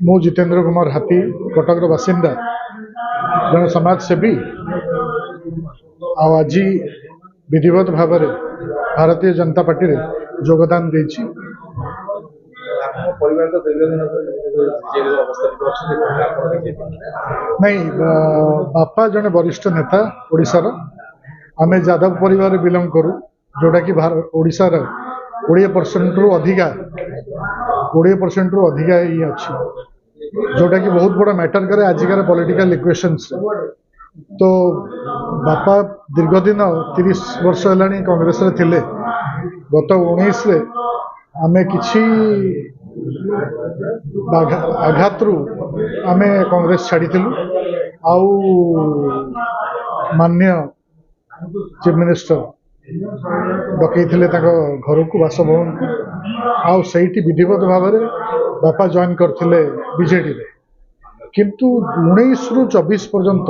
मु जितेंद्र कुमार हाथी कटक बासिंदा जन समाजसेवी आज विधिवत भाव में भारतीय जनता पार्टी रे योगदान देछि। नहीं बापा जने वरिष्ठ नेता ओडिशार आमे यादव परिवार बिलोंग करूँ जोटा कि ओडिशार 20% रु अधिका 20% रु अधिका ही अच्छी जोटा कि बहुत बड़ा मैटर करे आजिकार पॉलिटिकल इक्वेशंस। तो बापा दीर्घ दिन 30 वर्ष है कांग्रेस रे थिले। गत 19 रे आमे किछि आघात रु आमे कांग्रेस छाड़ीलु। आउ माननीय चीफ मिनिस्टर डकई घर को बासभवन को आउ सही विधिवत भाव में बापा जॉइन करथिले बीजेडी रे। किंतु 19 रु 24 पर्यंत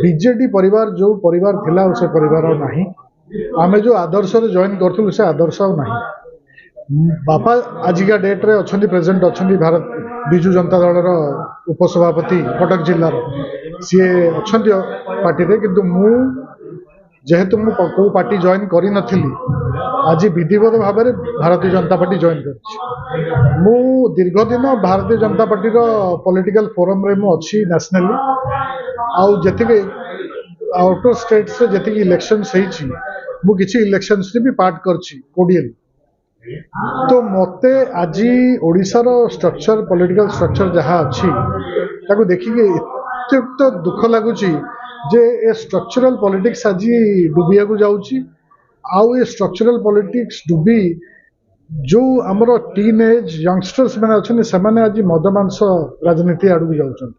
बीजेडी परिवार जो परिवार थिला से परिवार नहीं आमे जो आदर्श रे जॉइन करथिलु से आदर्श नहीं। बापा आजिका डेट रे अच्छी प्रेजेंट अच्छा भारत विजु जनता दल उपसभापति कटक जिलार सी अच्छा पार्टी रे। किंतु मु जेहेतु मु को पार्टी जॉइन करी नथिली आज विधिवत भाव में भारतीय जनता पार्टी जॉइन कर। मु दीर्घ दिन भारतीय जनता पार्टी रो पॉलिटिकल फोरम रे मु अच्छी नेशनली आउ जति आउटर स्टेट्स से जति इलेक्शंस होईची मु किछि इलेक्शंस रे भी पार्ट करछि कोडियल। तो मते आज ओडिशार स्ट्रक्चर पॉलिटिकल स्ट्रक्चर जहाँ अच्छी ताको देखिए अत्यंत दुख लगुच जे ए स्ट्रक्चरल पॉलिटिक्स आज डुबिया को जाउची। आउ ए स्ट्रक्चरल पॉलिटिक्स डुबी जो आमर टीन एज यंगस्टर्स मैंने अच्छे से आज मद मांस राजनीति आड़ जाऊँ।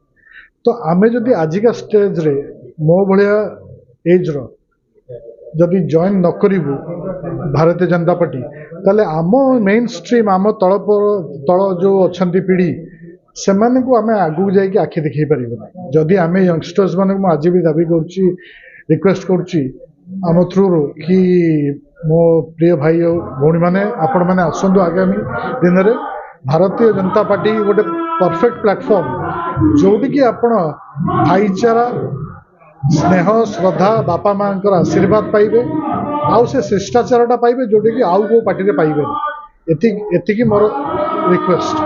तो आमे जदि आजिका स्टेज रे मो भाया एज रो जदि जॉइन न करिबु भारतीय जनता पार्टी ताले आम मेन स्ट्रीम आम तल जो अच्छा पीढ़ी से को आम आगू जाकि आखि देखी पार जदि आम यंगस्टर्स मान आज भी दाबी करुच्ची रिक्वेस्ट करुच्ची आम थ्रू कि मो प्रिय भाई भौणी मैंने आपण मैंने आसतु आगामी दिन में भारतीय जनता पार्टी गोटे परफेक्ट प्लेटफॉर्म जोटि कि आपण भाईचारा स्नेह श्रद्धा बापा माँ आशीर्वाद पाइबे आउ से शिष्टाचारटा पाइबे जोटा कि आउ को पार्टी रे पाइबे। एति मोर रिक्वेस्ट।